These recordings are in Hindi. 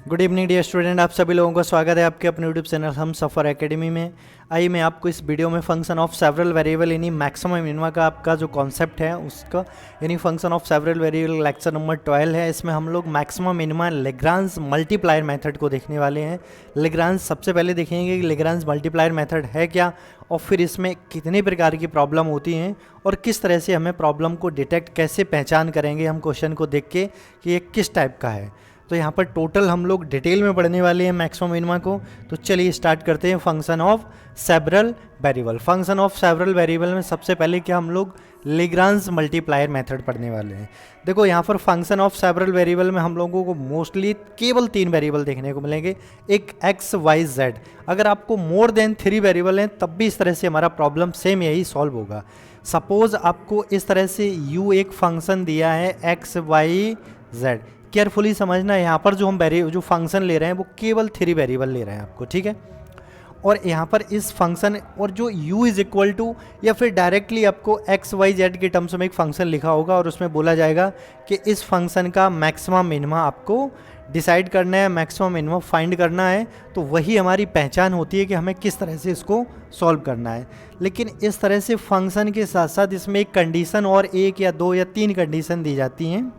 गुड इवनिंग डियर स्टूडेंट, आप सभी लोगों का स्वागत है आपके अपने यूट्यूब चैनल हम सफ़र एकेडमी में। आइए मैं आपको इस वीडियो में फंक्शन ऑफ सेवरल वेरिएबल यानी मैक्सिमम मिनिमा का आपका जो कॉन्सेप्ट है उसका यानी function of several variable lecture number 12 है। इसमें हम लोग maximum minima Lagrange multiplier method को देखने वाले हैं। लेग्रांज सबसे पहले देखेंगे कि लेग्रांज मल्टीप्लायर मेथड है क्या और फिर इसमें कितने प्रकार की प्रॉब्लम होती हैं और किस तरह से हमें प्रॉब्लम को डिटेक्ट कैसे पहचान करेंगे हम क्वेश्चन को देख के कि ये किस टाइप का है। तो यहाँ पर टोटल हम लोग डिटेल में पढ़ने वाले हैं मैक्सिमम मिनिमा को। तो चलिए स्टार्ट करते हैं function of several variable. Function of several variable में सबसे पहले क्या हम लोग लेग्रांज मल्टीप्लायर मेथड पढ़ने वाले हैं। देखो यहाँ पर फंक्शन ऑफ सेवरल वेरिएबल में हम लोगों को मोस्टली केवल 3 वेरिएबल देखने को मिलेंगे, एक एक्स वाई जेड। अगर आपको मोर देन 3 वेरिएबल हैं तब भी इस तरह से हमारा प्रॉब्लम सेम यही सॉल्व होगा। सपोज आपको इस तरह से यू एक फंक्शन दिया है एक्स वाई जेड। केयरफुली समझना, यहाँ पर जो हम जो फंक्शन ले रहे हैं वो केवल 3 वेरिएबल ले रहे हैं आपको, ठीक है। और यहाँ पर इस फंक्शन और जो u इज इक्वल टू या फिर डायरेक्टली आपको एक्स वाई जेड के टर्म्स में एक फंक्शन लिखा होगा और उसमें बोला जाएगा कि इस फंक्शन का मैक्सिमम मिनिमा आपको डिसाइड करना है, मैक्सिमम मिनिमम फाइंड करना है। तो वही हमारी पहचान होती है कि हमें किस तरह से इसको सॉल्व करना है। लेकिन इस तरह से फंक्शन के साथ साथ इसमें एक कंडीशन और 1 या 2 या 3 कंडीशन दी जाती हैं।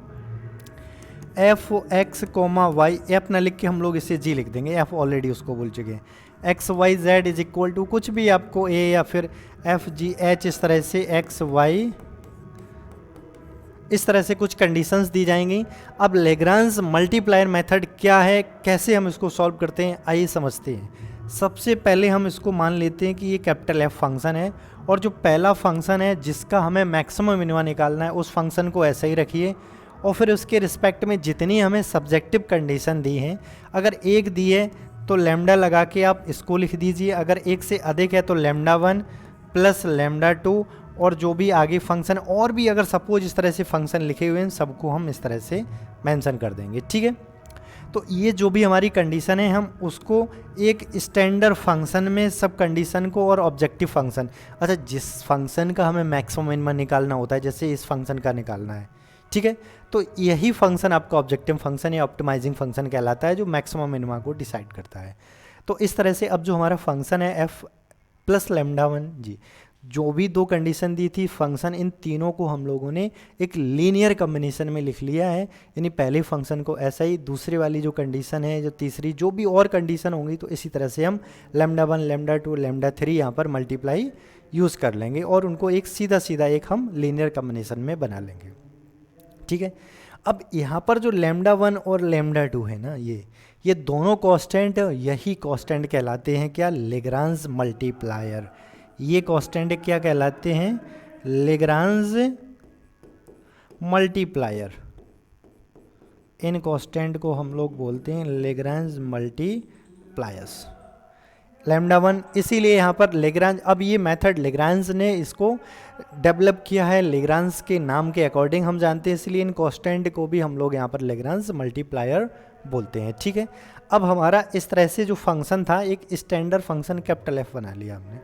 F X comma Y, F ना लिख के हम लोग इसे जी लिख देंगे, एफ ऑलरेडी उसको बोल चुके हैं। X Y Z is equal to कुछ भी आपको ए या फिर एफ जी एच, इस तरह से एक्स वाई, इस तरह से कुछ कंडीशंस दी जाएंगी। अब लेग्रांज मल्टीप्लायर मेथड क्या है, कैसे हम इसको सॉल्व करते हैं, आइए समझते हैं। सबसे पहले हम इसको मान लेते हैं कि ये कैपिटल एफ फंक्शन है और जो पहला फंक्शन है जिसका हमें मैक्सिमम मिनिमा निकालना है उस फंक्शन को ऐसे ही रखिए और फिर उसके रिस्पेक्ट में जितनी हमें सब्जेक्टिव कंडीशन दी हैं, अगर 1 दी है तो लैम्डा लगा के आप इसको लिख दीजिए, अगर 1 से अधिक है तो लैम्डा 1 प्लस लैम्डा 2 और जो भी आगे फंक्शन और भी अगर सपोज इस तरह से फंक्शन लिखे हुए हैं सबको हम इस तरह से मेंशन कर देंगे, ठीक है। तो ये जो भी हमारी कंडीशन है हम उसको एक स्टैंडर्ड फंक्शन में सब कंडीशन को और ऑब्जेक्टिव फंक्शन, अच्छा जिस फंक्शन का हमें मैक्सिमम मिनिमा निकालना होता है जैसे इस फंक्शन का निकालना है, ठीक है, तो यही फंक्शन आपका ऑब्जेक्टिव फंक्शन या ऑप्टिमाइजिंग फंक्शन कहलाता है जो मैक्सिमम मिनिमा को डिसाइड करता है। तो इस तरह से अब जो हमारा फंक्शन है एफ प्लस लैम्डा 1 जी, जो भी 2 कंडीशन दी थी फंक्शन, इन तीनों को हम लोगों ने एक लीनियर कॉम्बिनेशन में लिख लिया है। यानी पहले फंक्शन को ऐसा ही, दूसरे वाली जो कंडीशन है, जो तीसरी जो भी और कंडीशन होंगी तो इसी तरह से हम लैम्डा 1 लैम्डा 2 लैम्डा 3 यहाँ पर मल्टीप्लाई यूज़ कर लेंगे और उनको एक सीधा सीधा एक हम लीनियर कॉम्बिनेशन में बना लेंगे, ठीक है। अब यहाँ पर जो लैम्डा 1 और लैम्डा 2 है ना, ये दोनों कांस्टेंट, यही कांस्टेंट कहलाते हैं क्या, लेग्रांज मल्टीप्लायर। ये कांस्टेंट क्या कहलाते हैं, लेग्रांज मल्टीप्लायर। इन कांस्टेंट को हम लोग बोलते हैं लेग्रांज मल्टीप्लायर्स। लैम्डा 1 इसीलिए यहाँ पर लेग्रांज, अब ये मेथड लेग्रांज ने इसको डेवलप किया है लेग्रांज के नाम के अकॉर्डिंग हम जानते हैं, इसलिए इन कांस्टेंट को भी हम लोग यहाँ पर लेग्रांज मल्टीप्लायर बोलते हैं, ठीक है। अब हमारा इस तरह से जो फंक्शन था एक स्टैंडर्ड फंक्शन कैपिटल एफ बना लिया हमने।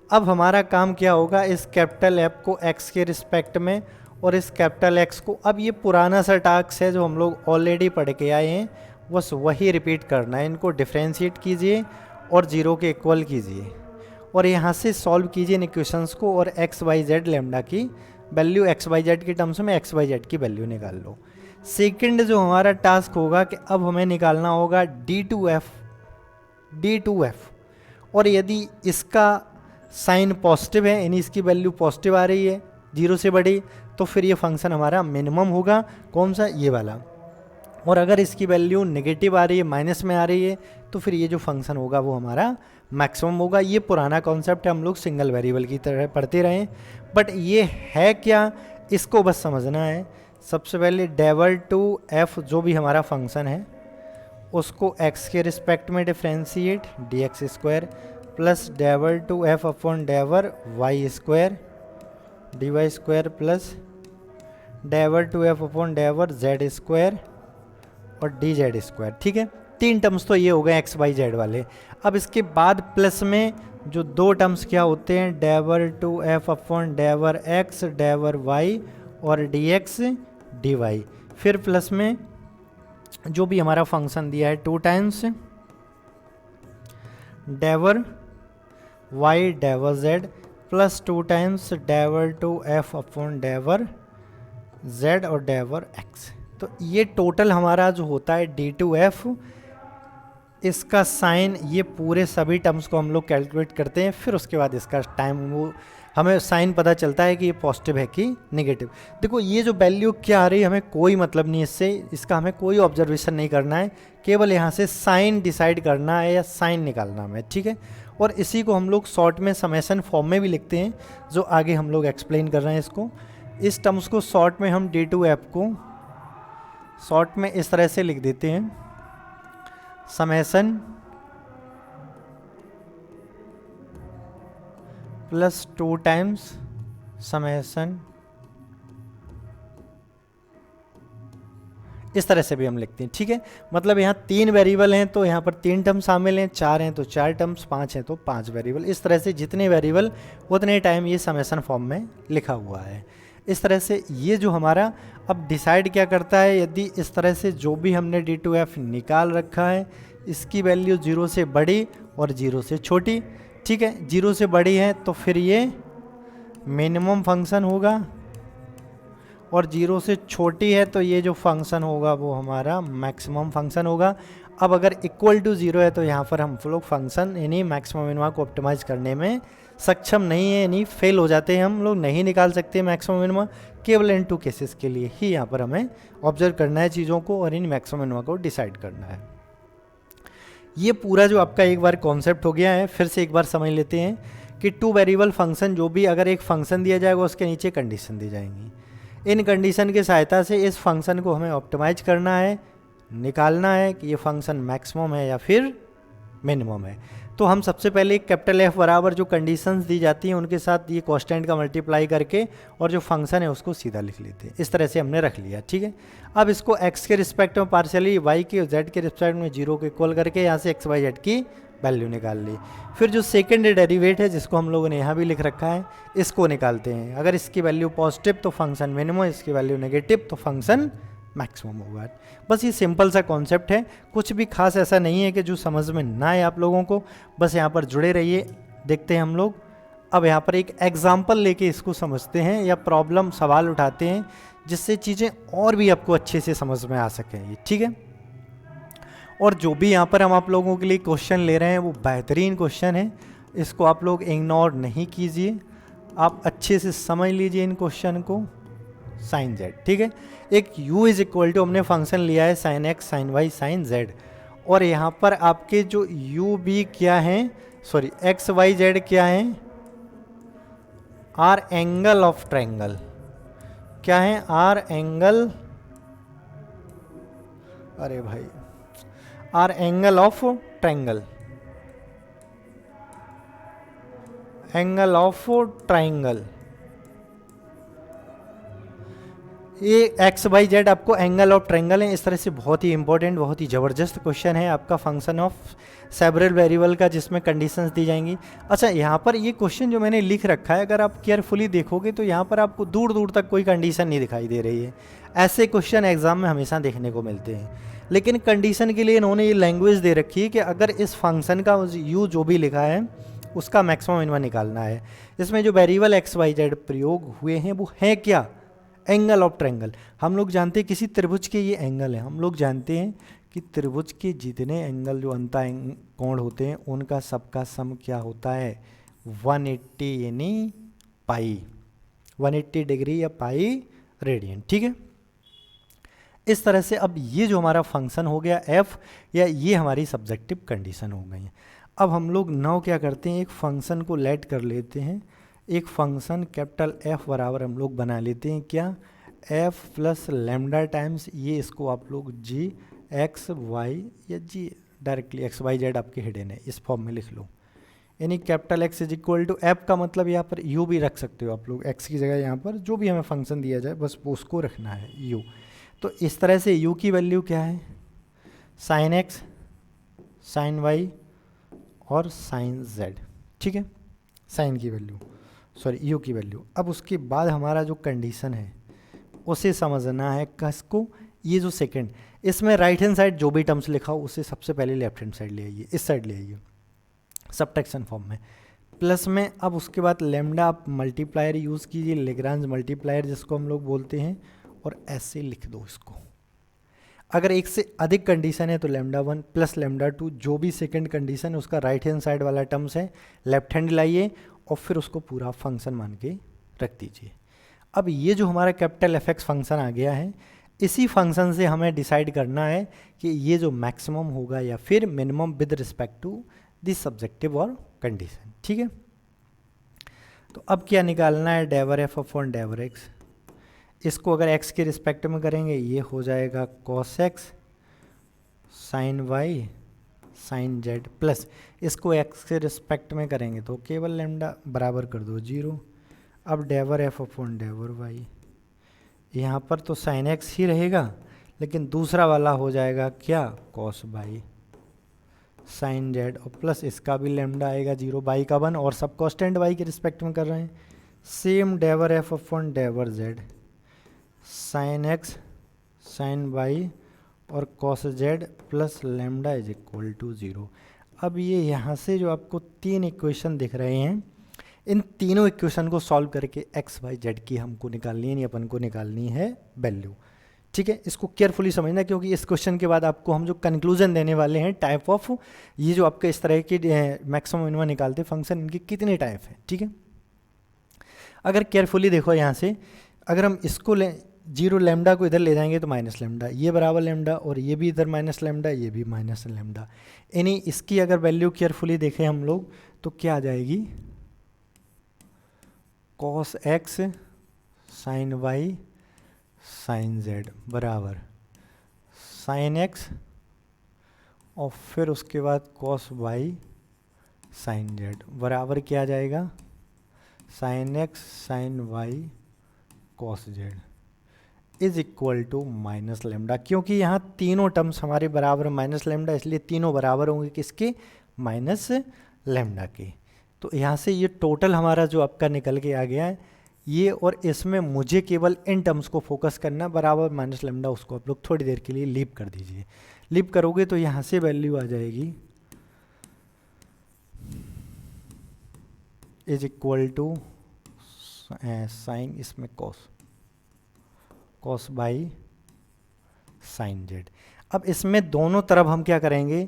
अब हमारा काम क्या होगा, इस कैपिटल एफ को एक्स के रिस्पेक्ट में और इस कैपिटल एक्स को, अब ये पुराना सा टास्क है जो हम लोग ऑलरेडी पढ़ के आए हैं, बस वही रिपीट करना है। इनको डिफ्रेंशिएट कीजिए और 0 के इक्वल कीजिए और यहाँ से सॉल्व कीजिए इन इक्वेशंस को और एक्स वाई जेड लैम्डा की वैल्यू, एक्स वाई जेड के टर्म्स में एक्स वाई जेड की वैल्यू निकाल लो। सेकंड जो हमारा टास्क होगा कि अब हमें निकालना होगा D2F और यदि इसका साइन पॉजिटिव है यानी इसकी वैल्यू पॉजिटिव आ रही है 0 से बड़ी, तो फिर ये फंक्शन हमारा मिनिमम होगा, कौन सा, ये वाला। और अगर इसकी वैल्यू नेगेटिव आ रही है, माइनस में आ रही है, तो फिर ये जो फंक्शन होगा वो हमारा मैक्सिमम होगा। ये पुराना कॉन्सेप्ट है, हम लोग सिंगल वेरिएबल की तरह पढ़ते रहे, बट ये है क्या इसको बस समझना है। सबसे पहले डेवर टू एफ जो भी हमारा फंक्शन है उसको एक्स के रिस्पेक्ट में डिफ्रेंशिएट dx स्क्वायर प्लस डेवर टू एफ अपॉन डेवर y square dy square plus डेवर टू एफ अपॉन डेवर जेड स्क्वायर और dz स्क्वायर, ठीक है। 3 टर्म्स तो ये हो गए एक्स वाई जेड वाले। अब इसके बाद प्लस में जो 2 टर्म्स क्या होते हैं, डेवर टू एफ अपॉन डेवर एक्स डेवर वाई और dx dy, फिर प्लस में जो भी हमारा फंक्शन दिया है 2 टाइम्स डेवर वाई डेवर जेड प्लस 2 टाइम्स डेवर टू एफ अपॉन डेवर जेड और डेवर एक्स। तो ये टोटल हमारा जो होता है डी टू एफ, इसका साइन, ये पूरे सभी टर्म्स को हम लोग कैलकुलेट करते हैं, फिर उसके बाद इसका टाइम वो हमें साइन पता चलता है कि ये पॉजिटिव है कि नेगेटिव। देखो ये जो वैल्यू क्या आ रही है हमें कोई मतलब नहीं इससे, इसका हमें कोई ऑब्जर्वेशन नहीं करना है, केवल यहाँ से साइन डिसाइड करना है या साइन निकालना है, ठीक है। और इसी को हम लोग शॉर्ट में समेशन फॉर्म में भी लिखते हैं, जो आगे हम लोग एक्सप्लेन कर रहे हैं इसको। इस टर्म्स को शॉर्ट में हम डी टू एफ को शॉर्ट में इस तरह से लिख देते हैं, समेशन प्लस 2 टाइम्स समेशन, इस तरह से भी हम लिखते हैं, ठीक है। मतलब यहाँ 3 वेरिएबल हैं तो यहाँ पर 3 टर्म शामिल हैं, 4 हैं तो 4 टर्म्स, 5 हैं तो 5 वेरिएबल। इस तरह से जितने वेरिएबल उतने टाइम ये समेशन फॉर्म में लिखा हुआ है। इस तरह से ये जो हमारा अब डिसाइड क्या करता है, यदि इस तरह से जो भी हमने डी टू एफ निकाल रखा है इसकी वैल्यू 0 से बड़ी और 0 से छोटी, ठीक है। 0 से बड़ी है तो फिर ये मिनिमम फंक्शन होगा, और 0 से छोटी है तो ये जो फंक्शन होगा वो हमारा मैक्सिमम फंक्शन होगा। अब अगर इक्वल टू 0 है तो यहाँ पर हम लोग फंक्शन यानी मैक्सिमम मिनिमा को ऑप्टिमाइज करने में सक्षम नहीं है, यानी फेल हो जाते हैं, हम लोग नहीं निकाल सकते मैक्सिमम मिनिमा। केवल इन 2 केसेस के लिए ही यहाँ पर हमें ऑब्जर्व करना है चीज़ों को और इन मैक्सिमम मिनिमा को डिसाइड करना है। ये पूरा जो आपका एक बार कॉन्सेप्ट हो गया है, फिर से एक बार समझ लेते हैं कि 2 वेरिएबल फंक्शन, जो भी अगर एक फंक्शन दिया जाएगा उसके नीचे कंडीशन दी जाएंगी। इन कंडीशन की सहायता से इस फंक्शन को हमें ऑप्टिमाइज करना है, निकालना है कि ये फंक्शन मैक्सिमम है या फिर मिनिमम है। तो हम सबसे पहले कैपिटल एफ बराबर जो कंडीशंस दी जाती हैं उनके साथ ये कांस्टेंट का मल्टीप्लाई करके और जो फंक्शन है उसको सीधा लिख लेते हैं। इस तरह से हमने रख लिया, ठीक है। अब इसको एक्स के रिस्पेक्ट में पार्शियली, वाई के जेड के रिस्पेक्ट में 0 को इक्वल करके यहाँ से एक्स वाई जेड की वैल्यू निकाल ली। फिर जो सेकेंड डेरिवेट है जिसको हम लोगों ने यहाँ भी लिख रखा है, इसको निकालते हैं। अगर इसकी वैल्यू पॉजिटिव तो फंक्शन मिनिमम, इसकी वैल्यू नेगेटिव तो फंक्शन मैक्सिमम होगा। बस ये सिंपल सा कॉन्सेप्ट है, कुछ भी खास ऐसा नहीं है कि जो समझ में ना आए आप लोगों को। बस यहाँ पर जुड़े रहिए, देखते हैं हम लोग। अब यहाँ पर एक एग्जाम्पल लेके इसको समझते हैं या प्रॉब्लम सवाल उठाते हैं जिससे चीज़ें और भी आपको अच्छे से समझ में आ सकें, ठीक है। और जो भी यहाँ पर हम आप लोगों के लिए क्वेश्चन ले रहे हैं वो बेहतरीन क्वेश्चन है, इसको आप लोग इग्नोर नहीं कीजिए, आप अच्छे से समझ लीजिए इन क्वेश्चन को। साइन जेड, ठीक है। एक u इज इक्वल टू हमने फंक्शन लिया है sine x sine Y sine Z, और यहाँ पर आपके जो u भी क्या है, सॉरी एक्स वाई जेड क्या है, आर एंगल ऑफ ट्रायंगल, क्या है, आर एंगल, अरे भाई R angle of triangle, angle of triangle. ये एक्स वाई जेड आपको एंगल ऑफ ट्रायंगल है। इस तरह से बहुत ही इंपॉर्टेंट, बहुत ही ज़बरदस्त क्वेश्चन है आपका फंक्शन ऑफ सेवरल वेरिएबल का, जिसमें कंडीशंस दी जाएंगी। अच्छा, यहाँ पर ये क्वेश्चन जो मैंने लिख रखा है, अगर आप केयरफुली देखोगे तो यहाँ पर आपको दूर दूर तक कोई कंडीशन नहीं दिखाई दे रही है। ऐसे क्वेश्चन एग्जाम में हमेशा देखने को मिलते हैं, लेकिन कंडीशन के लिए इन्होंने ये लैंग्वेज दे रखी है कि अगर इस फंक्शन का यू जो भी लिखा है उसका मैक्सिमम मिनिमम निकालना है। इसमें जो वेरिएबल एक्स वाई जेड प्रयोग हुए हैं वो है क्या, एंगल ऑफ ट्रायंगल। हम लोग जानते हैं किसी त्रिभुज के ये एंगल है, हम लोग जानते हैं कि त्रिभुज के जितने एंगल जो अंता कोण होते हैं उनका सबका सम क्या होता है, 180 यानी पाई, 180 डिग्री या पाई रेडियन, ठीक है। इस तरह से अब ये जो हमारा फंक्शन हो गया एफ, या ये हमारी सब्जेक्टिव कंडीशन हो गई है। अब हम लोग नाउ क्या करते हैं, एक फंक्शन को लेट कर लेते हैं, एक फंक्शन कैपिटल एफ बराबर हम लोग बना लेते हैं क्या, एफ प्लस लैम्डा टाइम्स, ये इसको आप लोग जी एक्स वाई या G directly X Y Z आपके हिडन है, इस फॉर्म में लिख लो। यानी capital X is equal to F का मतलब यहाँ पर यू भी रख सकते हो आप लोग, एक्स की जगह यहाँ पर जो भी हमें फंक्शन दिया जाए बस उसको रखना है यू। तो इस तरह से u की वैल्यू क्या है, साइन एक्स साइन वाई और साइन जेड, ठीक है, साइन की वैल्यू, सॉरी u की वैल्यू। अब उसके बाद हमारा जो कंडीशन है उसे समझना है, किसको, ये जो सेकंड, इसमें राइट हैंड साइड जो भी टर्म्स लिखा हो उसे सबसे पहले लेफ्ट हैंड साइड ले आइए, इस साइड ले आइए सबट्रैक्शन फॉर्म में, प्लस में। अब उसके बाद लेमडा आप मल्टीप्लायर यूज़ कीजिए, लेग्रांज मल्टीप्लायर जिसको हम लोग बोलते हैं, और ऐसे लिख दो इसको। अगर एक से अधिक कंडीशन है तो लेमडा 1 प्लस लेमडा 2, जो भी सेकंड कंडीशन है उसका राइट हैंड साइड वाला टर्म्स है लेफ्ट हैंड लाइए और फिर उसको पूरा फंक्शन मान के रख दीजिए। अब ये जो हमारा कैपिटल एफ एक्स फंक्शन आ गया है, इसी फंक्शन से हमें डिसाइड करना है कि ये जो मैक्सिमम होगा या फिर minimum with respect to this subjective और कंडीशन। ठीक है, तो अब क्या निकालना है, डेवर एफ अपॉन डेवर एक्स। इसको अगर x के रिस्पेक्ट में करेंगे ये हो जाएगा cos x sine y sine z, plus इसको x के रिस्पेक्ट में करेंगे तो केवल लेमडा बराबर कर दो 0। अब डेवर f अपॉन डेवर y, यहाँ पर तो साइन x ही रहेगा लेकिन दूसरा वाला हो जाएगा क्या, cos y साइन z, और प्लस इसका भी लेमडा आएगा 0, y का 1 और सब कॉन्स्टेंट y के रिस्पेक्ट में कर रहे हैं। सेम डेवर f अपॉन डेवर z sine x sine y और cos z plus lambda is equal to 0। अब ये यहाँ से जो आपको 3 इक्वेशन दिख रहे हैं, इन तीनों इक्वेशन को सॉल्व करके एक्स वाई जेड की हमको निकालनी है, नहीं अपन को निकालनी है वैल्यू। ठीक है, इसको केयरफुली समझना क्योंकि इस क्वेश्चन के बाद आपको हम जो कंक्लूजन देने वाले हैं टाइप ऑफ, ये जो आपके इस तरह के मैक्सिमम मिनिमम निकालते फंक्शन, इनके कितने टाइप हैं। ठीक है, अगर केयरफुली देखो यहाँ से, अगर हम इसको लें 0 लेमडा को इधर ले जाएंगे तो माइनस लेमडा, ये बराबर लेमडा, और ये भी इधर माइनस लेमडा, ये भी माइनस लेमडा। यानी इसकी अगर वैल्यू केयरफुली देखें हम लोग तो क्या आ जाएगी, cos x sine y sine z बराबर साइन x और फिर उसके बाद cos y साइन z बराबर क्या आ जाएगा, sine x sine y cos z is equal to minus lambda. क्योंकि यहाँ तीनों टर्म्स हमारे बराबर माइनस लेमडा, इसलिए तीनों बराबर होंगे किसके, माइनस लेमडा के। तो यहाँ से ये टोटल हमारा जो आपका निकल के आ गया है ये, और इसमें मुझे केवल इन टर्म्स को फोकस करना, बराबर माइनस लेमडा, उसको आप लोग थोड़ी देर के लिए लीव कर दीजिए। लीव करोगे तो यहाँ से वैल्यू आ जाएगी इज इक्वल टू साइन, इसमें कॉस बाई साइन जेड। अब इसमें दोनों तरफ हम क्या करेंगे,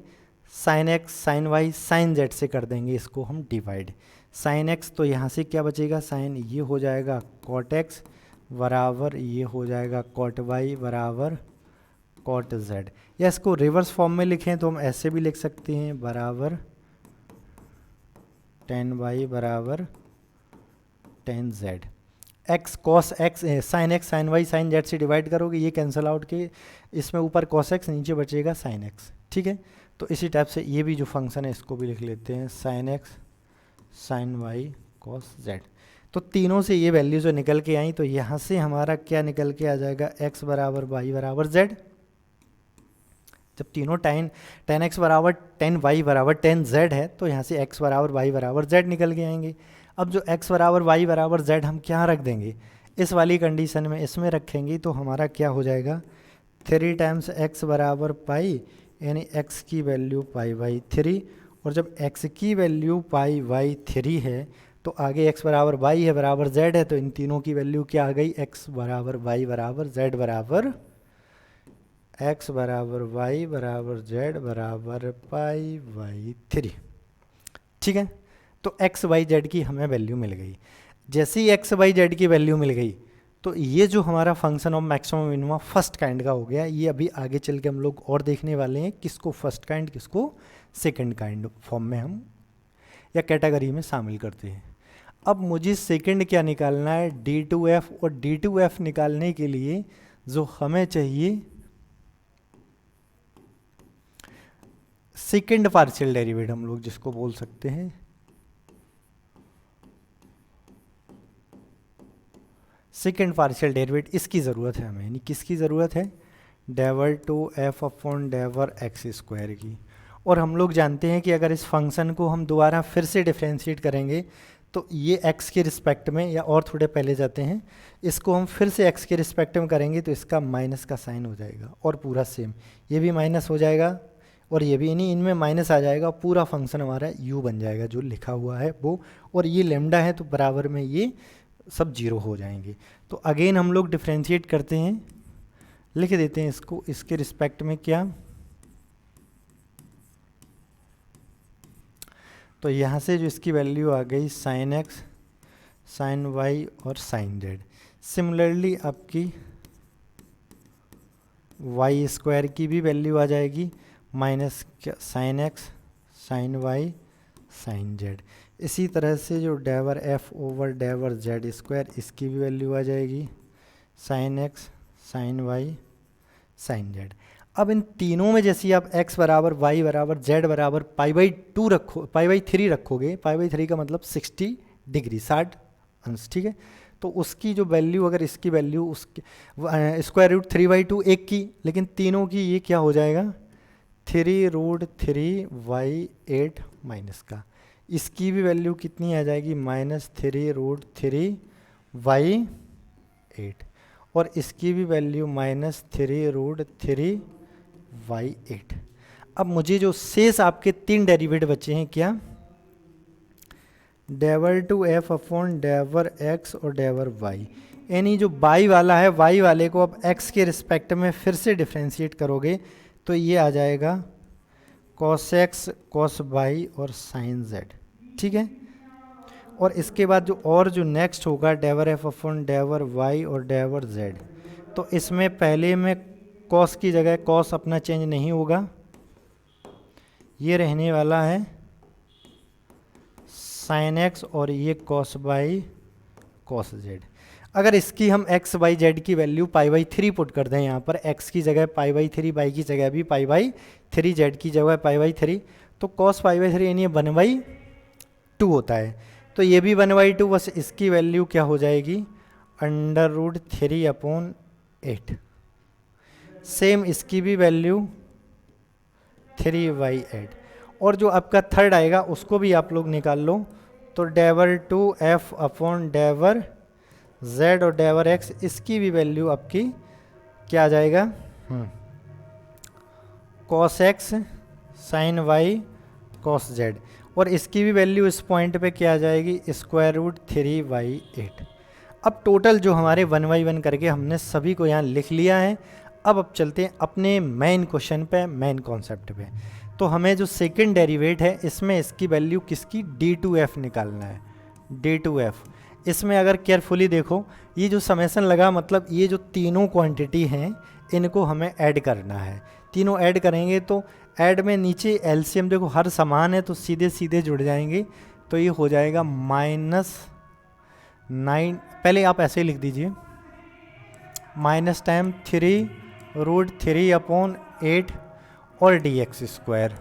sine x sine Y sine Z से कर देंगे इसको हम डिवाइड। साइन एक्स तो यहाँ से क्या बचेगा, साइन, ये हो जाएगा कॉट एक्स बराबर ये हो जाएगा कॉट वाई बराबर कॉट जेड। या इसको रिवर्स फॉर्म में लिखें तो हम ऐसे भी लिख सकते हैं, बराबर टेन वाई बराबर tan Z. X cos X sine x sine Y sine Z से डिवाइड करोगे, ये कैंसिल आउट के इसमें ऊपर कॉस एक्स नीचे बचेगा साइन एक्स। ठीक है, तो इसी टाइप से ये भी जो फंक्शन है इसको भी लिख लेते हैं, sine x sine Y cos Z. तो तीनों से ये वैल्यू जो निकल के आई, तो यहाँ से हमारा क्या निकल के आ जाएगा, एक्स बराबर वाई बराबर जेड। जब तीनों टेन एक्स बराबर टेन वाई बराबर टेन जेड है तो यहाँ से एक्स बराबर वाई बराबर जेड निकल के आएंगे। अब जो x बराबर वाई बराबर जेड हम क्या रख देंगे, इस वाली कंडीशन में इसमें रखेंगे तो हमारा क्या हो जाएगा, 3 टाइम्स x बराबर पाई, यानी x की वैल्यू पाई बाई 3। और जब x की वैल्यू पाई बाई 3 है तो आगे x बराबर y है बराबर z है, तो इन तीनों की वैल्यू क्या आ गई, x बराबर y बराबर z बराबर x बराबर y बराबर z बराबर पाई बाई 3। ठीक है, तो एक्स वाई जेड की हमें वैल्यू मिल गई। जैसे ही एक्स वाई जेड की वैल्यू मिल गई तो ये जो हमारा function of maximum minimum first kind का हो गया। ये अभी आगे चल के हम लोग और देखने वाले हैं किसको फर्स्ट काइंड किसको सेकंड काइंड फॉर्म में हम या कैटेगरी में शामिल करते हैं। अब मुझे सेकंड क्या निकालना है, D2F, और D2F निकालने के लिए जो हमें चाहिए सेकंड पार्शियल डेरिवेटिव, हम लोग जिसको बोल सकते हैं सेकेंड पार्शियल डेरिवेटिव, इसकी ज़रूरत है हमें। यानी किसकी ज़रूरत है, डेवर टू एफ अपॉन डेवर एक्स स्क्वायर की। और हम लोग जानते हैं कि अगर इस फंक्शन को हम दोबारा फिर से डिफ्रेंशिएट करेंगे तो ये x के रिस्पेक्ट में, या और थोड़े पहले जाते हैं, इसको हम फिर से x के रिस्पेक्ट में करेंगे तो इसका माइनस का साइन हो जाएगा, और पूरा सेम ये भी माइनस हो जाएगा और ये भी, यानी इनमें माइनस आ जाएगा, पूरा फंक्शन हमारा u बन जाएगा जो लिखा हुआ है वो, और ये लेमडा है तो बराबर में ये सब जीरो हो जाएंगे। तो अगेन हम लोग डिफ्रेंशिएट करते हैं, लिख देते हैं इसको इसके रिस्पेक्ट में क्या, तो यहाँ से जो इसकी वैल्यू आ गई साइन x, साइन y और साइन z। सिमिलरली आपकी y स्क्वायर की भी वैल्यू आ जाएगी minus sine x, sine y, sine z। इसी तरह से जो डेवर f ओवर डेवर z स्क्वायर, इसकी भी वैल्यू आ जाएगी sine x, sine y, sine z। अब इन तीनों में जैसे आप x बराबर y बराबर z बराबर π/2 रखो, π/3 रखोगे, π/3 का मतलब 60 डिग्री, 60 अंश, ठीक है। तो उसकी जो वैल्यू, अगर इसकी वैल्यू उसकी स्क्वायर रूट 3/2 एक की, लेकिन तीनों की ये क्या हो जाएगा 3√3/8 माइनस का, इसकी भी वैल्यू कितनी आ जाएगी -3√3/8, और इसकी भी वैल्यू -3√3/8। अब मुझे जो शेष आपके तीन डेरिवेटिव बचे हैं क्या, डेवर टू एफ अपॉन डेवर एक्स और डेवर वाई, यानी जो बाई वाला है, वाई वाले को अब एक्स के रिस्पेक्ट में फिर से डिफ्रेंशिएट करोगे तो ये आ जाएगा कॉस एक्स, कॉस वाई और साइन जेड, ठीक है। और इसके बाद जो नेक्स्ट होगा डेवर एफ अपॉन डेवर वाई और डेवर जेड, तो इसमें पहले में कॉस की जगह कॉस अपना चेंज नहीं होगा, ये रहने वाला है साइन एक्स और ये कॉस बाई कॉस जेड। अगर इसकी हम एक्स बाई जेड की वैल्यू π/3 पुट कर दें, यहाँ पर एक्स की जगह π/3, बाई की जगह भी π/3, जेड की जगह π/3, तो कॉस π/3 यानी 1/2 होता है, तो ये भी 1/2, बस इसकी वैल्यू क्या हो जाएगी √3/8। सेम इसकी भी वैल्यू 3/8, और जो आपका थर्ड आएगा उसको भी आप लोग निकाल लो, तो डेवर टू एफ अपॉन डेवर जेड और डेवर एक्स, इसकी भी वैल्यू आपकी क्या आ जाएगा cos X, sine Y, cos Z, और इसकी भी वैल्यू इस पॉइंट पे क्या आ जाएगी √3/8। अब टोटल जो हमारे 1 बाई 1 करके हमने सभी को यहाँ लिख लिया है। अब चलते हैं अपने मेन क्वेश्चन पे, मेन कॉन्सेप्ट पे। तो हमें जो सेकंड डेरिवेट है इसमें इसकी वैल्यू किसकी d2f निकालना है, d2f। इसमें अगर केयरफुली देखो, ये जो समेसन लगा मतलब ये जो तीनों क्वांटिटी हैं इनको हमें ऐड करना है, तीनों ऐड करेंगे तो ऐड में नीचे एलसीएम देखो हर समान है तो सीधे सीधे जुड़ जाएंगे, तो ये हो जाएगा -9, पहले आप ऐसे ही लिख दीजिए माइनस टाइम 3√3/8 और dx स्क्वायर,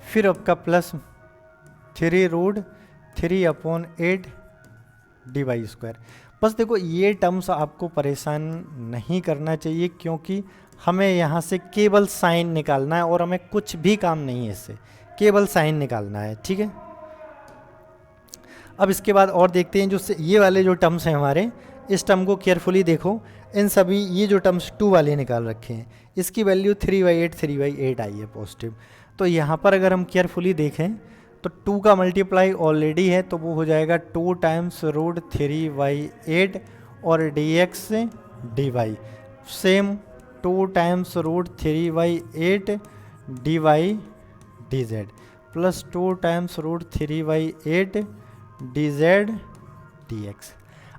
फिर आपका प्लस 3√3/8 dy स्क्वायर। बस देखो ये टर्म्स आपको परेशान नहीं करना चाहिए, क्योंकि हमें यहाँ से केवल साइन निकालना है और हमें कुछ भी काम नहीं है इससे, केवल साइन निकालना है, ठीक है। अब इसके बाद और देखते हैं जो ये वाले जो टर्म्स हैं हमारे, इस टर्म को केयरफुली देखो, इन सभी ये जो टर्म्स 2 वाले निकाल रखे हैं, इसकी वैल्यू 3/8 आई है पॉजिटिव। तो यहाँ पर अगर हम केयरफुली देखें तो 2 का मल्टीप्लाई ऑलरेडी है, तो वो हो जाएगा 2 टाइम्स √3/8 और dx dy, same 2 times √3/8 dy dz plus 2 times √3/8 dz dx।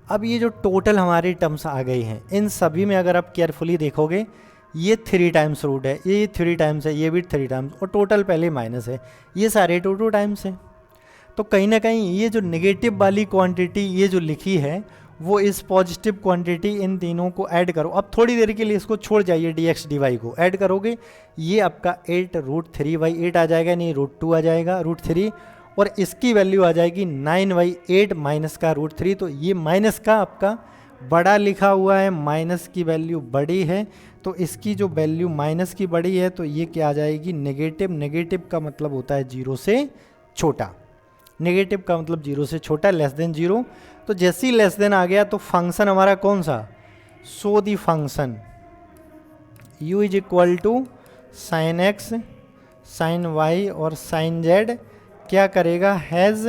अब ये जो टोटल हमारी टर्म्स आ गई हैं, इन सभी में अगर आप केयरफुली देखोगे ये 3 टाइम्स रूट है, ये 3 टाइम्स है, ये भी 3 टाइम्स, और टोटल पहले माइनस है, ये सारे 2 टाइम्स हैं। तो कहीं ना कहीं ये जो नेगेटिव वाली क्वांटिटी ये जो लिखी है वो इस पॉजिटिव क्वांटिटी, इन तीनों को ऐड करो। अब थोड़ी देर के लिए इसको छोड़ जाइए, dx dy को ऐड करोगे, ये आपका 8√3/8 आ जाएगा, नहीं √2 आ जाएगा, √3, और इसकी वैल्यू आ जाएगी 9/8 माइनस का √3। तो ये माइनस का आपका बड़ा लिखा हुआ है, माइनस की वैल्यू बड़ी है, तो इसकी जो वैल्यू माइनस की बड़ी है तो ये क्या आ जाएगी नेगेटिव। नेगेटिव का मतलब होता है 0 से छोटा, नेगेटिव का मतलब जीरो से छोटा, लेस देन जीरो। तो जैसे ही लेस देन आ गया तो फंक्शन हमारा कौन सा, so the function u is equal to sine x sine y और साइन जेड क्या करेगा, हैज़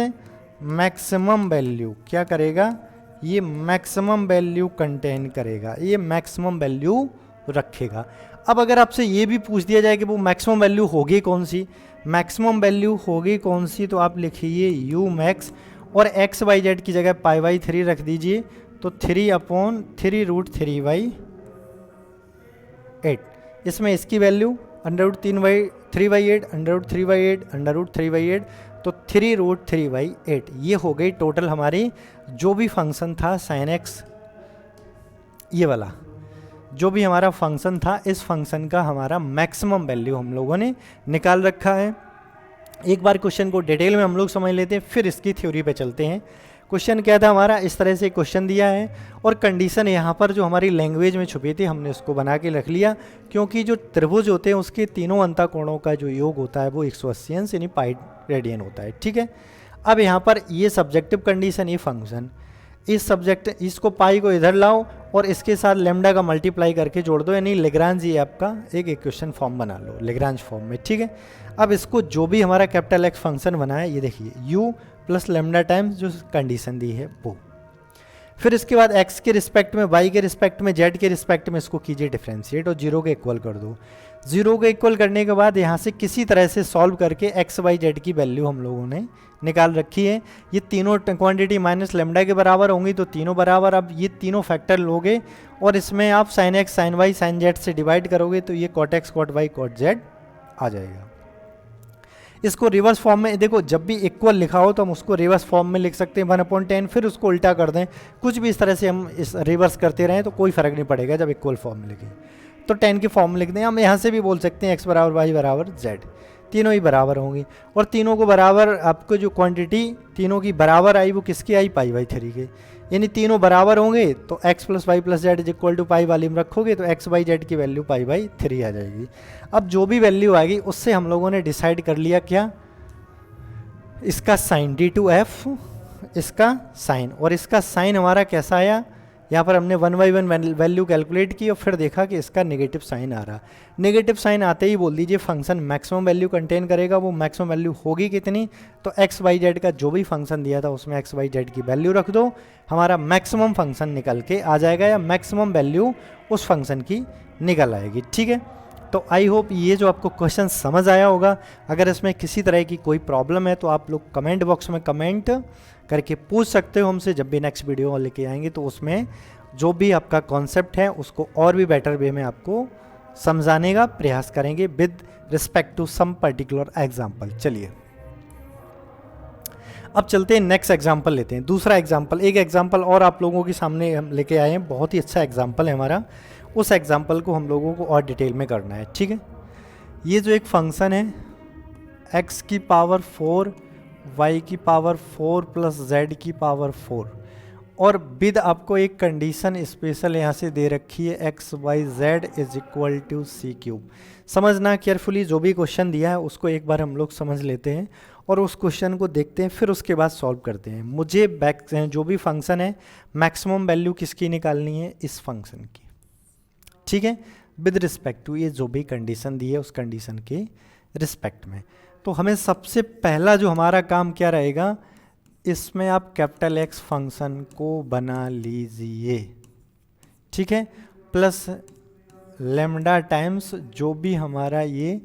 मैक्सिमम वैल्यू, क्या करेगा, ये मैक्सिमम वैल्यू कंटेन करेगा, ये मैक्सिमम वैल्यू रखेगा। अब अगर आपसे ये भी पूछ दिया जाए कि वो मैक्सिमम वैल्यू होगी कौन सी, मैक्सिमम वैल्यू होगी कौन सी, तो आप लिखिए यू मैक्स और एक्स वाई जेड की जगह पाई बाई 3 रख दीजिए, तो 3/3√3/8। इसमें इसकी वैल्यू √3/8 √3/8 √3/8, तो 3√3/8 ये हो गई टोटल हमारी जो भी फंक्शन था साइन एक्स, ये वाला जो भी हमारा फंक्शन था, इस फंक्शन का हमारा मैक्सिमम वैल्यू हम लोगों ने निकाल रखा है। एक बार क्वेश्चन को डिटेल में हम लोग समझ लेते हैं, फिर इसकी थ्योरी पे चलते हैं। क्वेश्चन क्या था हमारा, इस तरह से क्वेश्चन दिया है और कंडीशन यहाँ पर जो हमारी लैंग्वेज में छुपी थी हमने उसको बना के रख लिया, क्योंकि जो त्रिभुज होते हैं उसके तीनों अंतःकोणों का जो योग होता है वो 180 अंश यानी पाई रेडियन होता है, ठीक है। अब यहाँ पर ये सब्जेक्टिव कंडीशन, ये फंक्शन, इस सब्जेक्ट इसको पाई को इधर लाओ और इसके साथ लेमडा का मल्टीप्लाई करके जोड़ दो, यानी लेग्रांज ये आपका एक इक्वेशन फॉर्म बना लो लेग्रांज फॉर्म में, ठीक है। अब इसको जो भी हमारा कैपिटल एक्स फंक्शन बना है, ये देखिए u प्लस लेमडा टाइम्स जो कंडीशन दी है वो, फिर इसके बाद x के रिस्पेक्ट में, y के रिस्पेक्ट में, z के रिस्पेक्ट में इसको कीजिए डिफ्रेंशिएट और 0 के इक्वल कर दो। 0 के इक्वल करने के बाद यहाँ से किसी तरह से सॉल्व करके x y z की वैल्यू हम लोगों ने निकाल रखी है। ये तीनों क्वांटिटी माइनस लेमडा के बराबर होंगी, तो तीनों बराबर। अब ये तीनों फैक्टर लोगे और इसमें आप sine x sine Y sine Z से डिवाइड करोगे, तो ये cot x cot y cot z आ जाएगा। इसको रिवर्स फॉर्म में देखो, जब भी इक्वल लिखा हो तो हम उसको रिवर्स फॉर्म में लिख सकते हैं 1/10, फिर उसको उल्टा कर दें, कुछ भी इस तरह से हम इस रिवर्स करते रहें तो कोई फर्क नहीं पड़ेगा। जब इक्वल फॉर्म में लिखें तो 10 की फॉर्म में लिख दें। हम यहाँ से भी बोल सकते हैं x बराबर वाई बराबर जेड, तीनों ही बराबर होंगी और तीनों को बराबर, आपको जो क्वांटिटी तीनों की बराबर आई वो किसकी आई, पाई बाई 3 के, यानी तीनों बराबर होंगे तो x plus y plus z is equal to pi वाली में रखोगे तो x बाई जेड की वैल्यू पाई बाई 3 आ जाएगी। अब जो भी वैल्यू आएगी उससे हम लोगों ने डिसाइड कर लिया क्या, इसका साइन d2f, इसका साइन, और इसका साइन हमारा कैसा आया, यहाँ पर हमने 1 बाई 1 वैल्यू कैलकुलेट की और फिर देखा कि इसका नेगेटिव साइन आ रहा। नेगेटिव साइन आते ही बोल दीजिए फंक्शन मैक्सिमम वैल्यू कंटेन करेगा। वो मैक्सिमम वैल्यू होगी कितनी, तो एक्स वाई जेड का जो भी फंक्शन दिया था उसमें एक्स वाई जेड की वैल्यू रख दो, हमारा मैक्सिमम फंक्शन निकल के आ जाएगा या मैक्सिमम वैल्यू उस फंक्शन की निकल आएगी, ठीक है। तो आई होप ये जो आपको क्वेश्चन समझ आया होगा। अगर इसमें किसी तरह की कोई प्रॉब्लम है तो आप लोग कमेंट बॉक्स में कमेंट करके पूछ सकते हो हमसे। जब भी नेक्स्ट वीडियो लेके आएंगे तो उसमें जो भी आपका कॉन्सेप्ट है उसको और भी बेटर वे में आपको समझाने का प्रयास करेंगे with respect to some particular example. चलिए अब चलते हैं नेक्स्ट एग्जाम्पल लेते हैं, दूसरा एग्जाम्पल। एक एग्जाम्पल और आप लोगों के सामने हम लेके आए हैं, बहुत ही अच्छा एग्जाम्पल है हमारा। उस एग्जाम्पल को हम लोगों को और डिटेल में करना है, ठीक है। ये जो एक फंक्शन है x की पावर 4 y की पावर 4 प्लस z की पावर 4, और विद आपको एक कंडीशन स्पेशल यहाँ से दे रखी है X Y Z is equal to C cube. समझना केयरफुली, जो भी क्वेश्चन दिया है उसको एक बार हम लोग समझ लेते हैं और उस क्वेश्चन को देखते हैं, फिर उसके बाद सॉल्व करते हैं। मुझे जो भी फंक्शन है मैक्सिमम वैल्यू किसकी निकालनी है, इस फंक्शन की, ठीक है, विद रिस्पेक्ट टू ये जो भी कंडीशन दी है उस कंडीशन के रिस्पेक्ट में। तो हमें सबसे पहला जो हमारा काम क्या रहेगा, इसमें आप कैपिटल एक्स फंक्शन को बना लीजिए, ठीक है, प्लस लेमडा टाइम्स जो भी हमारा ये,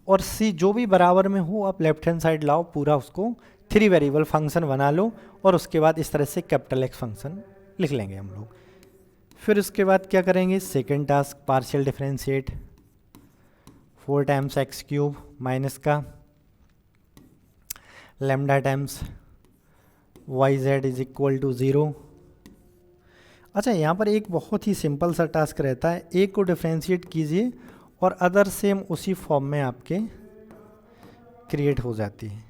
और सी जो भी बराबर में हो आप लेफ्ट हैंड साइड लाओ, पूरा उसको 3 वेरिएबल फंक्शन बना लो और उसके बाद इस तरह से कैपिटल एक्स फंक्शन लिख लेंगे हम लोग। फिर उसके बाद क्या करेंगे, second task partial differentiate 4 times x cube minus का lambda times y Z is equal to 0। अच्छा, यहाँ पर एक बहुत ही सिंपल सा टास्क रहता है, एक को डिफरेंशिएट कीजिए और अदर सेम उसी फॉर्म में आपके क्रिएट हो जाती है।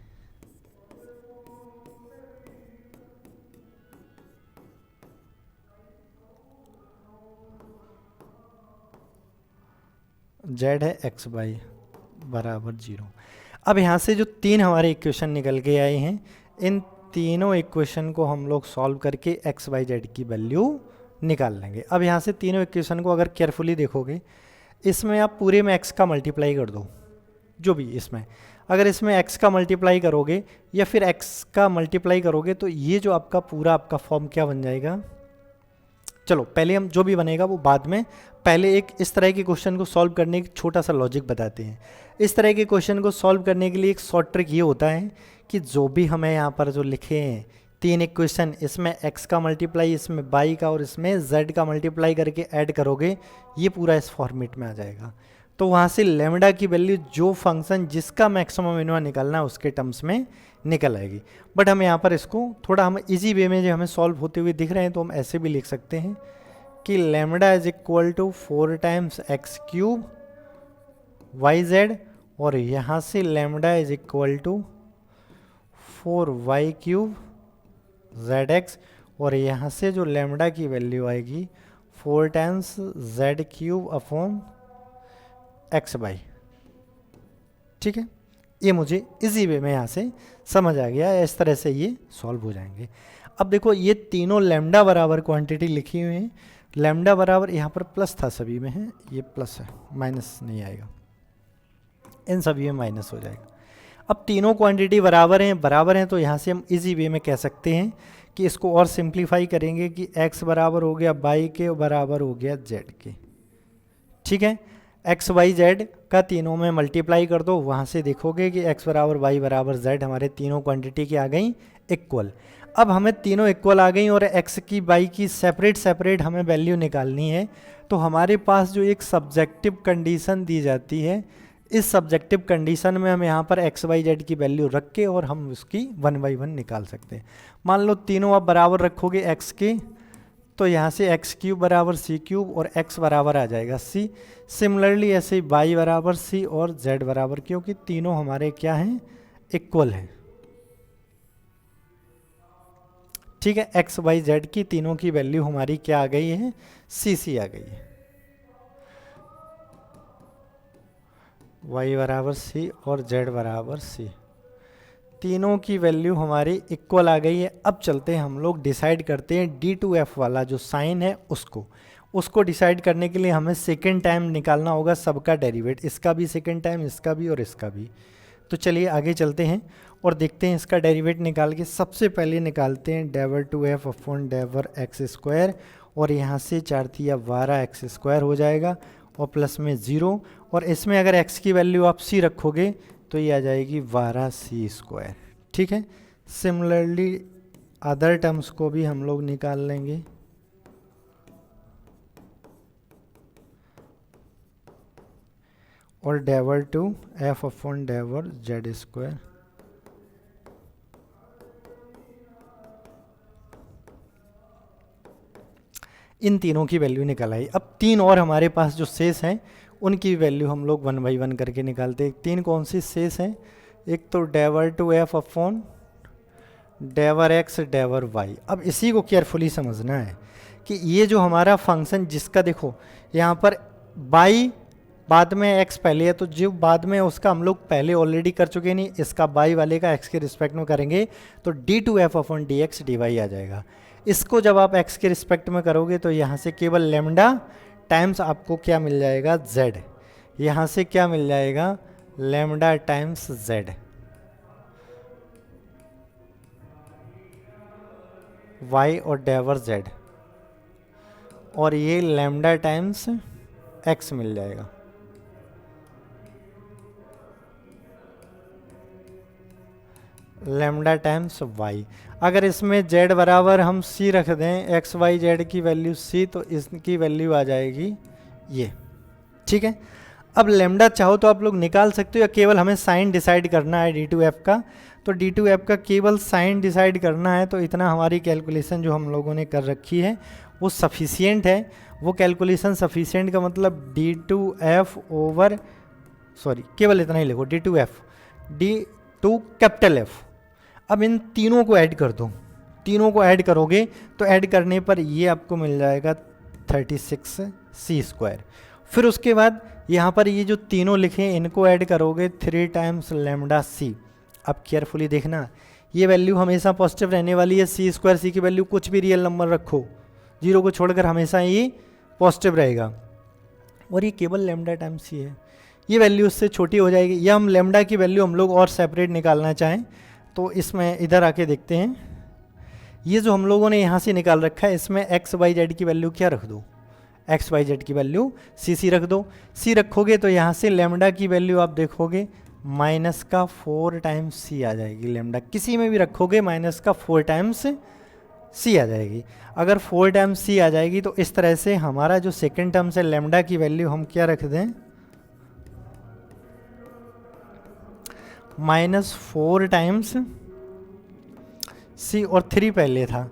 जेड है एक्स वाई बराबर 0। अब यहाँ से जो 3 हमारे इक्वेशन निकल के आए हैं, इन तीनों इक्वेशन को हम लोग सॉल्व करके एक्स वाई जेड की वैल्यू निकाल लेंगे। अब यहाँ से तीनों इक्वेशन को अगर केयरफुली देखोगे, इसमें आप पूरे में x का मल्टीप्लाई कर दो, जो भी इसमें अगर इसमें x का मल्टीप्लाई करोगे या फिर x का मल्टीप्लाई करोगे तो ये जो आपका पूरा आपका फॉर्म क्या बन जाएगा। चलो पहले हम जो भी बनेगा वो बाद में, पहले एक इस तरह के क्वेश्चन को सॉल्व करने की छोटा सा लॉजिक बताते हैं। इस तरह के क्वेश्चन को सॉल्व करने के लिए एक शॉर्ट ट्रिक ये होता है कि जो भी हमें यहाँ पर जो लिखे हैं तीन इक्वेशन, इसमें x का मल्टीप्लाई, इसमें y का और इसमें z का मल्टीप्लाई करके ऐड करोगे, ये पूरा इस फॉर्मेट में आ जाएगा। तो वहाँ से लेमडा की वैल्यू जो फंक्शन जिसका मैक्सिमम मिनिमम निकालना है उसके टर्म्स में निकल आएगी। बट हम यहाँ पर इसको थोड़ा हम इजी वे में जो हमें सॉल्व होते हुए दिख रहे हैं तो हम ऐसे भी लिख सकते हैं कि lambda is equal to 4 times x cube Y Z, और यहाँ से lambda is equal to 4y cube Z X, और यहाँ से जो लेमडा की वैल्यू आएगी 4 times Z cube upon X by. ठीक है, ये मुझे इजी वे में यहाँ से समझ आ गया, इस तरह से ये सॉल्व हो जाएंगे। अब देखो ये तीनों लैम्डा बराबर क्वांटिटी लिखी हुई है, लैम्डा बराबर यहाँ पर प्लस था सभी में है, ये प्लस है, माइनस नहीं आएगा, इन सभी में माइनस हो जाएगा। अब तीनों क्वांटिटी बराबर हैं तो यहाँ से हम इजी वे में कह सकते हैं कि इसको और सिंप्लीफाई करेंगे कि x बराबर हो गया y के बराबर हो गया z के। ठीक है, x y z का तीनों में मल्टीप्लाई कर दो, वहाँ से देखोगे कि x बराबर y बराबर z हमारे तीनों क्वांटिटी की आ गई इक्वल। अब हमें तीनों इक्वल आ गई और x की y की सेपरेट हमें वैल्यू निकालनी है। तो हमारे पास जो एक सब्जेक्टिव कंडीशन दी जाती है, इस सब्जेक्टिव कंडीशन में हम यहाँ पर एक्स वाई जेड की वैल्यू रख के और हम उसकी 1 बाई 1 निकाल सकते हैं। मान लो तीनों आप बराबर रखोगे x के, तो यहाँ से एक्स क्यूब बराबर सी क्यूब और x बराबर आ जाएगा c। सिमिलरली ऐसे ही y बराबर c और z बराबर, क्योंकि तीनों हमारे क्या हैं, इक्वल हैं। ठीक है, एक्स वाई जेड की तीनों की वैल्यू हमारी क्या आ गई है, c आ गई है। y बराबर c और z बराबर c, तीनों की वैल्यू हमारी इक्वल आ गई है। अब चलते हैं हम लोग डिसाइड करते हैं d2f वाला जो साइन है उसको डिसाइड करने के लिए हमें सेकेंड टाइम निकालना होगा सबका डेरिवेट, इसका भी सेकेंड टाइम, इसका भी और इसका भी। तो चलिए आगे चलते हैं और देखते हैं इसका डेरिवेट निकाल के। सबसे पहले निकालते हैं डेवर 2f अपॉन डेवर एक्स स्क्वायर, और यहाँ से 4 तिया 12 एक्स स्क्वायर हो जाएगा और प्लस में 0, और इसमें अगर x की वैल्यू आप c रखोगे तो ये आ जाएगी 12c स्क्वायर। ठीक है, सिमिलरली अदर टर्म्स को भी हम लोग निकाल लेंगे। और डेवर टू f अपॉन डेवर जेड स्क्वायर, इन तीनों की वैल्यू निकल आई। अब तीन और हमारे पास जो शेष हैं उनकी वैल्यू हम लोग 1 बाई 1 करके निकालते हैं। तीन कौन सी शेष हैं, एक तो डेवर टू f अपॉन डेवर x डेवर y। अब इसी को केयरफुली समझना है कि ये जो हमारा फंक्शन जिसका देखो यहाँ पर y बाद में x पहले है, तो जो बाद में उसका हम लोग पहले ऑलरेडी कर चुके नहीं, इसका y वाले का x के रिस्पेक्ट में करेंगे तो d2f अपॉन dx dy आ जाएगा। इसको जब आप x के रिस्पेक्ट में करोगे तो यहाँ से केवल लेमडा टाइम्स आपको क्या मिल जाएगा, z। यहाँ से क्या मिल जाएगा, लेमडा टाइम्स z, y और डेवर z, और ये लेमडा टाइम्स x मिल जाएगा। Lambda times y। अगर इसमें z बराबर हम c रख दें, x y z की वैल्यू c, तो इसकी वैल्यू आ जाएगी ये। ठीक है, अब लेमडा चाहो तो आप लोग निकाल सकते हो या केवल हमें साइन डिसाइड करना है d2f का, तो d2f का केवल साइन डिसाइड करना है। तो इतना हमारी कैलकुलेशन जो हम लोगों ने कर रखी है वो सफिशिएंट है। वो कैलकुलेशन सफिशिएंट का मतलब d2f ओवर, सॉरी केवल इतना ही लिखो, d2f d2 कैपिटल F। अब इन तीनों को ऐड कर दो, तीनों को ऐड करोगे तो ऐड करने पर ये आपको मिल जाएगा 36c स्क्वायर। फिर उसके बाद यहाँ पर ये जो तीनों लिखे हैं इनको ऐड करोगे 3 टाइम्स लेमडा c। अब केयरफुली देखना, ये वैल्यू हमेशा पॉजिटिव रहने वाली है। सी स्क्वायर, सी की वैल्यू कुछ भी रियल नंबर रखो, 0 को छोड़कर हमेशा ये पॉजिटिव रहेगा। और ये केवल लेमडा टाइम्स सी है, ये वैल्यू उससे छोटी हो जाएगी। या हम लेमडा की वैल्यू हम लोग और सेपरेट निकालना चाहें तो इसमें इधर आके देखते हैं। ये जो हम लोगों ने यहाँ से निकाल रखा है, इसमें एक्स वाई जेड की वैल्यू क्या रख दो, एक्स वाई जेड की वैल्यू सी सी रख दो। सी रखोगे तो यहाँ से लेमडा की वैल्यू आप देखोगे माइनस का 4 टाइम्स सी आ जाएगी। लेमडा किसी में भी रखोगे माइनस का 4 टाइम्स सी आ जाएगी। अगर 4 टाइम्स सी आ जाएगी तो इस तरह से हमारा जो सेकेंड टर्म से लेमडा की वैल्यू हम क्या रख दें, -4 टाइम्स सी, और 3 पहले था।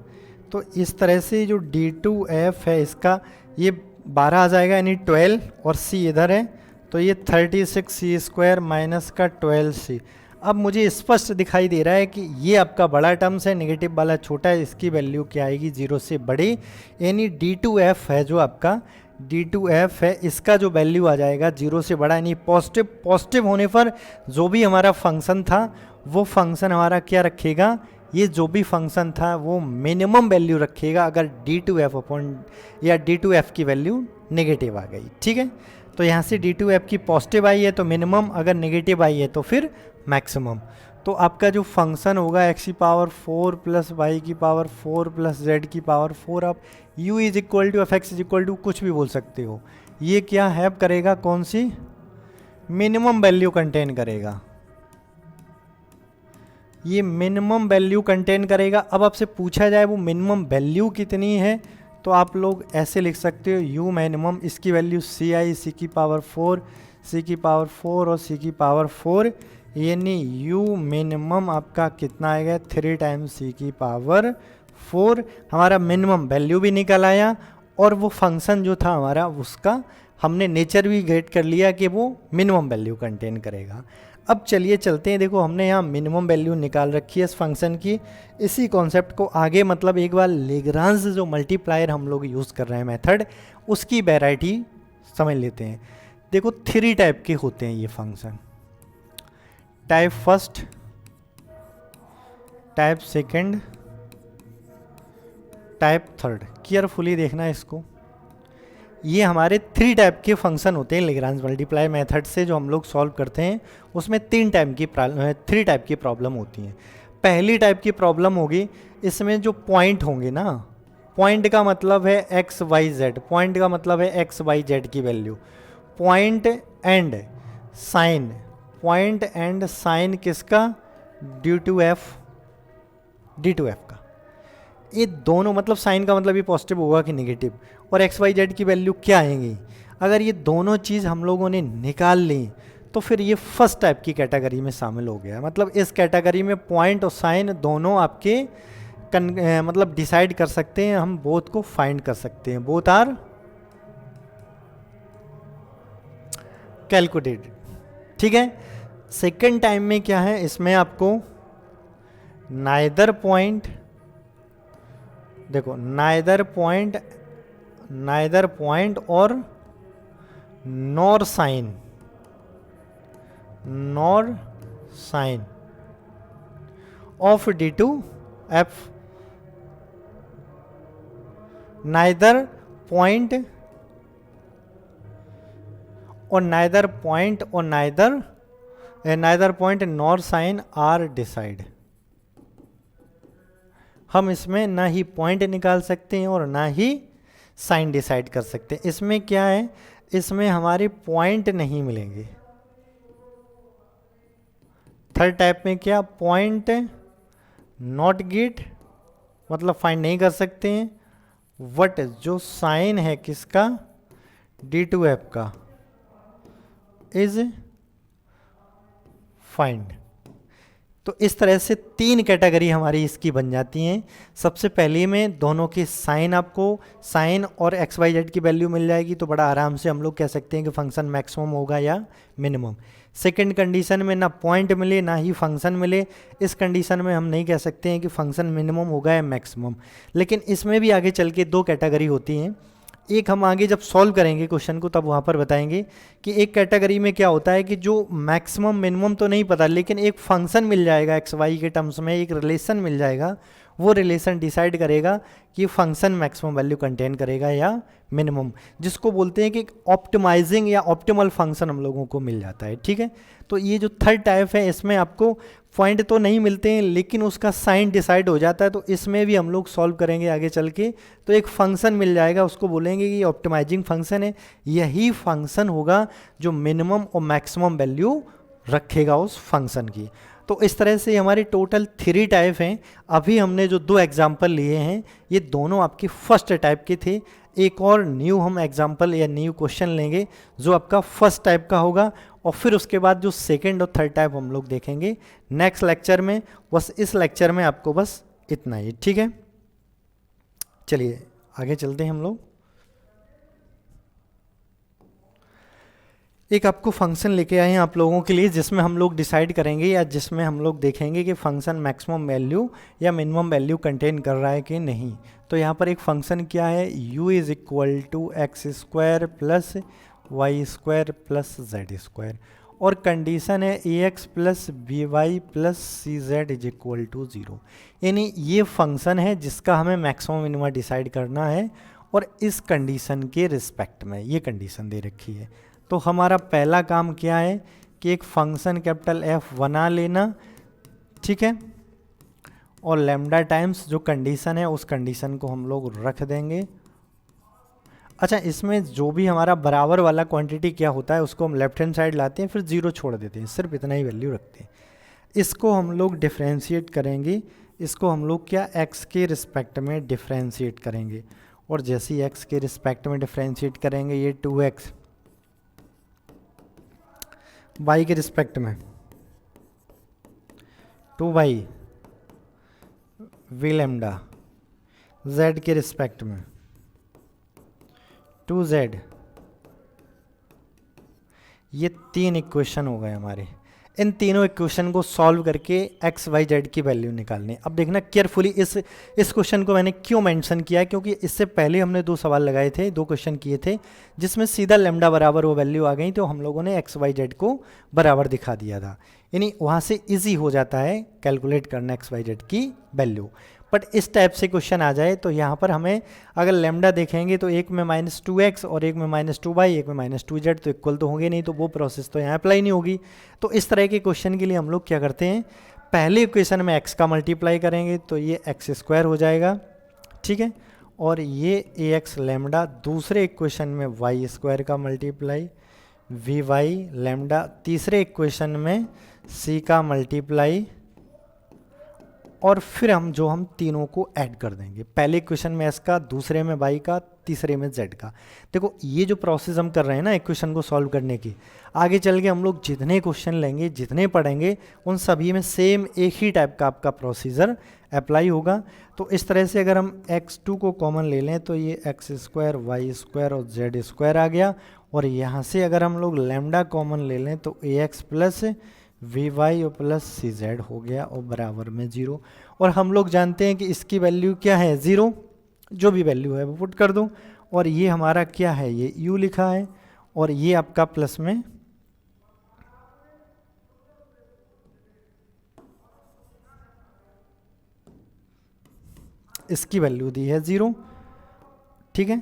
तो इस तरह से जो D2F है इसका ये 12 आ जाएगा, यानी 12, और सी इधर है तो ये 36 सी स्क्वायर माइनस का 12 सी। अब मुझे स्पष्ट दिखाई दे रहा है कि ये आपका बड़ा टर्म्स है, नेगेटिव वाला छोटा है, इसकी वैल्यू क्या आएगी, 0 से बड़ी। यानी D2F है जो आपका D2F है, इसका जो वैल्यू आ जाएगा 0 से बड़ा, यानी पॉजिटिव। पॉजिटिव होने पर जो भी हमारा फंक्शन था वो फंक्शन हमारा क्या रखेगा, ये जो भी फंक्शन था वो मिनिमम वैल्यू रखेगा अगर D2F अपॉन या D2F की वैल्यू नेगेटिव आ गई। ठीक है, तो यहाँ से D2F की पॉजिटिव आई है तो मिनिमम, अगर नेगेटिव आई है तो फिर मैक्सिमम। तो आपका जो फंक्शन होगा x⁴ plus y⁴ plus z⁴, आप u is equal to F X is equal to कुछ भी बोल सकते हो। ये क्या हैव करेगा, कौन सी, मिनिमम वैल्यू कंटेन करेगा, ये मिनिमम वैल्यू कंटेन करेगा। अब आपसे पूछा जाए वो मिनिमम वैल्यू कितनी है तो आप लोग ऐसे लिख सकते हो u मिनिमम, इसकी वैल्यू ci c⁴ c⁴ और c⁴, यानी u मिनिमम आपका कितना आएगा, 3 टाइम्स c⁴। हमारा मिनिमम वैल्यू भी निकल आया और वो फंक्शन जो था हमारा उसका हमने नेचर भी गेट कर लिया कि वो मिनिमम वैल्यू कंटेन करेगा। अब चलिए चलते हैं, देखो हमने यहाँ मिनिमम वैल्यू निकाल रखी है इस फंक्शन की। इसी कॉन्सेप्ट को आगे मतलब एक बार लेग्रांज जो मल्टीप्लायर हम लोग यूज़ कर रहे हैं मेथड, उसकी वैरायटी समझ लेते हैं। देखो 3 टाइप के होते हैं ये function, type first, type second, type third. Carefully देखना इसको, ये हमारे 3 टाइप के फंक्शन होते हैं लेग्रांज मल्टीप्लाई मेथड से जो हम लोग सॉल्व करते हैं। उसमें 3 टाइप की प्रॉब्लम होती हैं। पहली टाइप की प्रॉब्लम होगी, इसमें जो पॉइंट होंगे ना, पॉइंट का मतलब है एक्स वाई जेड, पॉइंट का मतलब है एक्स वाई जेड की value. Point and sine, point and sine किसका, D2F का। ये दोनों मतलब साइन का मतलब ये पॉजिटिव होगा कि नेगेटिव, और एक्स वाई जेड की वैल्यू क्या आएंगी। अगर ये दोनों चीज़ हम लोगों ने निकाल ली तो फिर ये फर्स्ट टाइप की कैटेगरी में शामिल हो गया। मतलब इस कैटेगरी में पॉइंट और साइन दोनों आपके मतलब डिसाइड कर सकते हैं, हम बोथ को फाइंड कर सकते हैं, बोथ आर कैलकुलेटेड। ठीक है, सेकेंड टाइम में क्या है, इसमें आपको नाइदर पॉइंट, देखो नाइदर पॉइंट और nor sine of D2F, neither point nor sine are decide. हम इसमें ना ही पॉइंट निकाल सकते हैं और ना ही साइन डिसाइड कर सकते हैं। इसमें क्या है, इसमें हमारे पॉइंट नहीं मिलेंगे। थर्ड टाइप में क्या, पॉइंट नॉट गेट मतलब फाइंड नहीं कर सकते हैं, वट जो साइन है किसका, D2F का, इज फाइंड। तो इस तरह से 3 कैटेगरी हमारी इसकी बन जाती हैं। सबसे पहले में दोनों के साइन, आपको साइन और एक्स वाई जेड की वैल्यू मिल जाएगी तो बड़ा आराम से हम लोग कह सकते हैं कि फंक्शन मैक्सिमम होगा या मिनिमम। सेकंड कंडीशन में ना पॉइंट मिले ना ही फंक्शन मिले, इस कंडीशन में हम नहीं कह सकते हैं कि फंक्शन मिनिमम होगा या मैक्सिमम। लेकिन इसमें भी आगे चल के 2 कैटेगरी होती हैं, एक हम आगे जब सॉल्व करेंगे क्वेश्चन को तब वहाँ पर बताएंगे कि एक कैटेगरी में क्या होता है कि जो मैक्सिमम मिनिमम तो नहीं पता, लेकिन एक फंक्शन मिल जाएगा एक्स वाई के टर्म्स में, एक रिलेशन मिल जाएगा, वो रिलेशन डिसाइड करेगा कि फंक्शन मैक्सिमम वैल्यू कंटेन करेगा या मिनिमम, जिसको बोलते हैं कि ऑप्टिमाइजिंग या ऑप्टिमल फंक्शन हम लोगों को मिल जाता है। ठीक है, तो ये जो थर्ड टाइप है इसमें आपको पॉइंट तो नहीं मिलते हैं लेकिन उसका साइन डिसाइड हो जाता है, तो इसमें भी हम लोग सॉल्व करेंगे आगे चल के। तो एक फंक्शन मिल जाएगा, उसको बोलेंगे कि ये ऑप्टिमाइजिंग फंक्शन है, यही फंक्शन होगा जो मिनिमम और मैक्सिमम वैल्यू रखेगा उस फंक्शन की। तो इस तरह से हमारे टोटल 3 टाइप हैं। अभी हमने जो 2 एग्जाम्पल लिए हैं ये दोनों आपके फर्स्ट टाइप के थे। एक और न्यू हम एग्जाम्पल या न्यू क्वेश्चन लेंगे जो आपका फर्स्ट टाइप का होगा, और फिर उसके बाद जो सेकंड और थर्ड टाइप हम लोग देखेंगे नेक्स्ट लेक्चर में। बस इस लेक्चर में आपको बस इतना ही, ठीक है। चलिए आगे चलते हैं हम लोग। एक आपको फंक्शन लेके आए हैं आप लोगों के लिए जिसमें हम लोग डिसाइड करेंगे या जिसमें हम लोग देखेंगे कि फंक्शन मैक्सिमम वैल्यू या मिनिमम वैल्यू कंटेन कर रहा है कि नहीं। तो यहाँ पर एक फंक्शन क्या है, u is equal to x square plus Y square plus Z square, और कंडीशन है a x plus b y plus c z is equal to 0। यानी ये फंक्शन है जिसका हमें मैक्सिमम मिनिमम डिसाइड करना है, और इस कंडीशन के रिस्पेक्ट में ये कंडीशन दे रखी है। तो हमारा पहला काम क्या है कि एक फंक्शन कैपिटल एफ बना लेना, ठीक है, और लैम्डा टाइम्स जो कंडीशन है उस कंडीशन को हम लोग रख देंगे। अच्छा, इसमें जो भी हमारा बराबर वाला क्वांटिटी क्या होता है उसको हम लेफ्ट हैंड साइड लाते हैं, फिर 0 छोड़ देते हैं, सिर्फ इतना ही वैल्यू रखते हैं। इसको हम लोग डिफ्रेंशिएट करेंगे, इसको हम लोग क्या x के रिस्पेक्ट में डिफ्रेंशिएट करेंगे, और जैसे ही x के रिस्पेक्ट में डिफ्रेंशिएट करेंगे ये 2x, y के रिस्पेक्ट में 2y वी लैम्डा, z के रिस्पेक्ट में 2z, ये 3 इक्वेशन हो गए हमारे। इन तीनों इक्वेशन को सॉल्व करके x y z की वैल्यू निकालनी। अब देखना केयरफुली इस क्वेश्चन को मैंने क्यों मेंशन किया है, क्योंकि इससे पहले हमने 2 सवाल लगाए थे, 2 क्वेश्चन किए थे जिसमें सीधा लैम्डा बराबर वो वैल्यू आ गई, तो हम लोगों ने x y z को बराबर दिखा दिया था। यानी वहाँ से इजी हो जाता है कैलकुलेट करना x y z की वैल्यू। बट इस टाइप से क्वेश्चन आ जाए तो यहाँ पर हमें अगर लैम्डा देखेंगे तो एक में -2x और एक में -2y, एक में -2z, तो इक्वल तो होंगे नहीं, तो वो प्रोसेस तो यहाँ अप्लाई नहीं होगी। तो इस तरह के क्वेश्चन के लिए हम लोग क्या करते हैं, पहले इक्वेशन में x का मल्टीप्लाई करेंगे तो ये x स्क्वायर हो जाएगा, ठीक है, और ये ax लैम्डा, दूसरे इक्वेशन में y स्क्वायर का मल्टीप्लाई, vy लैम्डा, तीसरे इक्वेशन में c का मल्टीप्लाई, और फिर हम तीनों को ऐड कर देंगे, पहले इक्वेशन में s का, दूसरे में y का, तीसरे में z का। देखो ये जो प्रोसेस हम कर रहे हैं ना इक्वेशन को सॉल्व करने की, आगे चल के हम लोग जितने क्वेश्चन लेंगे, जितने पढ़ेंगे, उन सभी में सेम एक ही टाइप का आपका प्रोसीजर अप्लाई होगा। तो इस तरह से अगर हम x2 को कॉमन ले लें तो ये x स्क्वायर वाई स्क्वायर और z स्क्वायर आ गया, और यहाँ से अगर हम लोग लैम्डा कॉमन ले लें तो ax प्लस वी वाई और प्लस सी जेड हो गया, और बराबर में 0। और हम लोग जानते हैं कि इसकी वैल्यू क्या है, 0, जो भी वैल्यू है वो पुट कर दो, और ये हमारा क्या है, ये u लिखा है, और ये आपका प्लस में इसकी वैल्यू दी है 0, ठीक है।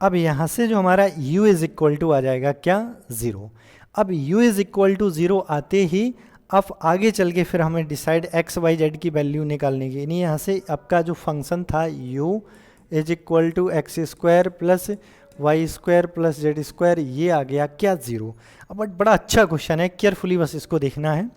अब यहाँ से जो हमारा u इज इक्वल टू आ जाएगा क्या, 0। अब u इज इक्वल टू 0 आते ही अब आगे चल के फिर हमें डिसाइड x y z की वैल्यू निकालने की। यानी यहाँ से आपका जो फंक्शन था u is equal to x square plus Y square plus Z square, ये आ गया क्या, 0। अब बड़ा अच्छा क्वेश्चन है, केयरफुली बस इसको देखना है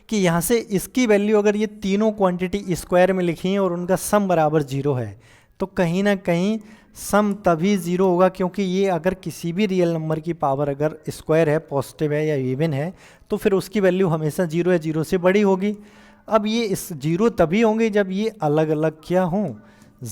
कि यहाँ से इसकी वैल्यू अगर ये तीनों क्वांटिटी स्क्वायर में लिखी हैं और उनका सम बराबर 0 है, तो कहीं ना कहीं सम तभी 0 होगा, क्योंकि ये अगर किसी भी रियल नंबर की पावर अगर स्क्वायर है, पॉजिटिव है या इवन है, तो फिर उसकी वैल्यू हमेशा 0 या 0 से बड़ी होगी। अब ये इस 0 तभी होंगे जब ये अलग अलग क्या हों,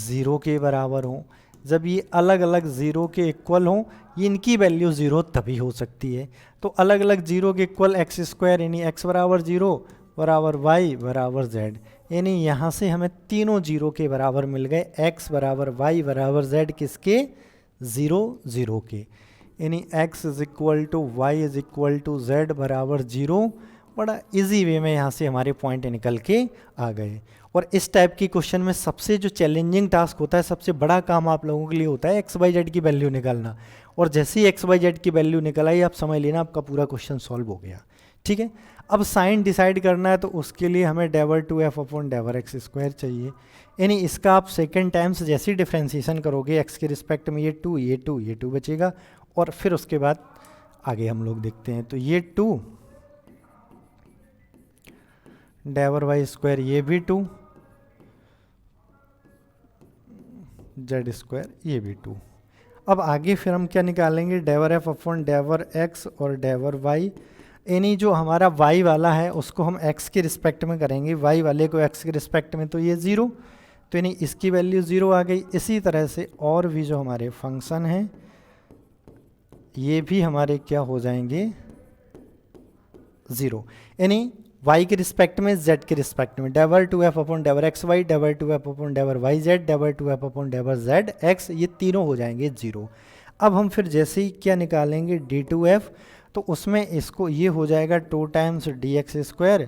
0 के बराबर हों। जब ये अलग अलग 0 के इक्वल हों, इनकी वैल्यू 0 तभी हो सकती है। तो अलग अलग 0 के इक्वल एक्स स्क्वायर यानी x बराबर 0, बराबर वाई बराबर जेड, यानी यहाँ से हमें तीनों जीरो के बराबर मिल गए, एक्स बराबर वाई बराबर जेड किसके, ज़ीरो ज़ीरो के, यानी X is equal to Y is equal to Z बराबर जीरो। बड़ा इजी वे में यहाँ से हमारे पॉइंट निकल के आ गए। और इस टाइप की क्वेश्चन में सबसे जो चैलेंजिंग टास्क होता है, सबसे बड़ा काम आप लोगों के लिए होता है एक्स वाई जेड की वैल्यू निकालना। और जैसे ही एक्स वाई जेड की वैल्यू निकल आई, आप समझ लेना आपका पूरा क्वेश्चन सॉल्व हो गया। ठीक है, अब साइन डिसाइड करना है, तो उसके लिए हमें डेवर टू एफ अपॉन डेवर एक्स स्क्वायर चाहिए, यानी इसका आप सेकेंड टाइम्स जैसे ही डिफ्रेंसिएशन करोगे एक्स के रिस्पेक्ट में, ये टू ये टू ये टू बचेगा, और फिर उसके बाद आगे हम लोग देखते हैं। तो ये टू डेवर वाई स्क्वायर, ये भी टू, जेड स्क्वायर ये भी टू। अब आगे फिर हम क्या निकालेंगे, डेवर एफ अपॉन डेवर एक्स और डेवर वाई, यानी जो हमारा y वाला है उसको हम x के रिस्पेक्ट में करेंगे, y वाले को x के रिस्पेक्ट में, तो ये ज़ीरो, तो यानी इसकी वैल्यू ज़ीरो आ गई। इसी तरह से और भी जो हमारे फंक्शन हैं ये भी हमारे क्या हो जाएंगे, ज़ीरो, यानी y के रिस्पेक्ट में, z के रिस्पेक्ट में, डेवर टू एफ अपॉन डेवर एक्स वाई, डेवर टू एफ अपॉन डेवर वाई जेड, डेवर टू एफ अपॉन डेवर जेड एक्स, ये तीनों हो जाएंगे ज़ीरो। अब हम फिर जैसे ही क्या निकालेंगे, डी टू एफ, तो उसमें इसको ये हो जाएगा two times D X square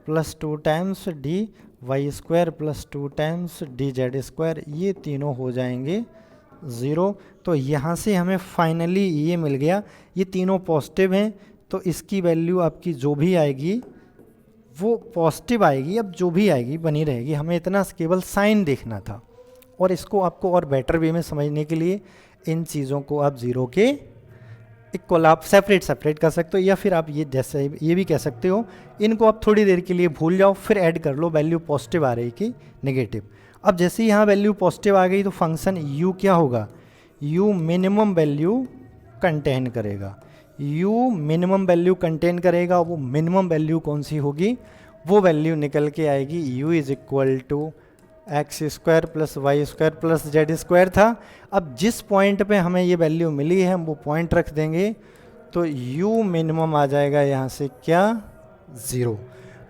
plus two times D Y square plus two times D Z square, ये तीनों हो जाएंगे ज़ीरो। तो यहाँ से हमें फाइनली ये मिल गया, ये तीनों पॉजिटिव हैं, तो इसकी वैल्यू आपकी जो भी आएगी वो पॉजिटिव आएगी, अब जो भी आएगी बनी रहेगी। हमें इतना केवल साइन देखना था, और इसको आपको और बेटर वे में समझने के लिए इन चीज़ों को आप ज़ीरो के इक्वल आप सेपरेट कर सकते हो, या फिर आप ये जैसे ये भी कह सकते हो, इनको आप थोड़ी देर के लिए भूल जाओ, फिर ऐड कर लो वैल्यू पॉजिटिव आ रही कि नेगेटिव। अब जैसे ही यहाँ वैल्यू पॉजिटिव आ गई, तो फंक्शन u क्या होगा, u मिनिमम वैल्यू कंटेन करेगा, u मिनिमम वैल्यू कंटेन करेगा। वो मिनिमम वैल्यू कौन सी होगी, वो वैल्यू निकल के आएगी u is equal to x square plus Y square plus Z square था। अब जिस पॉइंट पे हमें ये वैल्यू मिली है हम वो पॉइंट रख देंगे, तो u मिनिमम आ जाएगा यहाँ से क्या, ज़ीरो।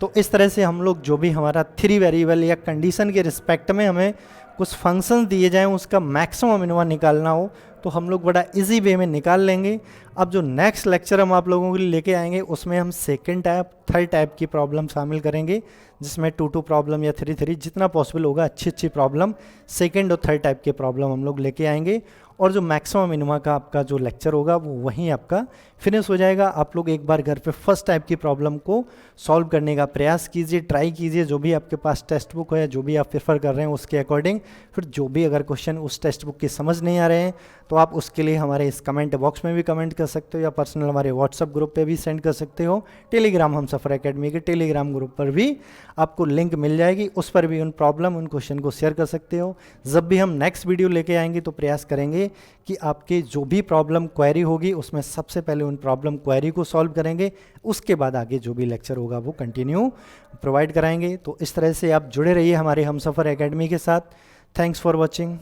तो इस तरह से हम लोग जो भी हमारा थ्री वेरिएबल या कंडीशन के रिस्पेक्ट में हमें कुछ फंक्शन दिए जाएं, उसका मैक्सिमम मिनिमम निकालना हो, तो हम लोग बड़ा इजी वे में निकाल लेंगे। अब जो नेक्स्ट लेक्चर हम आप लोगों के लिए लेके आएंगे, उसमें हम सेकंड टाइप थर्ड टाइप की प्रॉब्लम शामिल करेंगे, जिसमें 2-2 प्रॉब्लम या 3-3 जितना पॉसिबल होगा अच्छी प्रॉब्लम सेकंड और थर्ड टाइप के प्रॉब्लम हम लोग लेके आएंगे। और जो मैक्सिमम मिनिमा का आपका जो लेक्चर होगा वो वहीं आपका फिनिश हो जाएगा। आप लोग एक बार घर पे फर्स्ट टाइप की प्रॉब्लम को सॉल्व करने का प्रयास कीजिए, ट्राई कीजिए, जो भी आपके पास टेक्स्ट बुक है, जो भी आप प्रेफर कर रहे हैं उसके अकॉर्डिंग। फिर जो भी अगर क्वेश्चन उस टेक्स्ट बुक की समझ नहीं आ रहे हैं, तो आप उसके लिए हमारे इस कमेंट बॉक्स में भी कमेंट कर सकते हो, या पर्सनल हमारे व्हाट्सअप ग्रुप पे भी सेंड कर सकते हो। टेलीग्राम हमसफर एकेडमी के टेलीग्राम ग्रुप पर भी आपको लिंक मिल जाएगी, उस पर भी उन प्रॉब्लम उन क्वेश्चन को शेयर कर सकते हो। जब भी हम नेक्स्ट वीडियो लेके आएंगे तो प्रयास करेंगे कि आपके जो भी प्रॉब्लम क्वेरी होगी उसमें सबसे पहले उन प्रॉब्लम क्वेरी को सॉल्व करेंगे, उसके बाद आगे जो भी लेक्चर होगा वो कंटिन्यू प्रोवाइड कराएंगे। तो इस तरह से आप जुड़े रहिए हमारे हमसफर एकेडमी के साथ। Thanks for watching.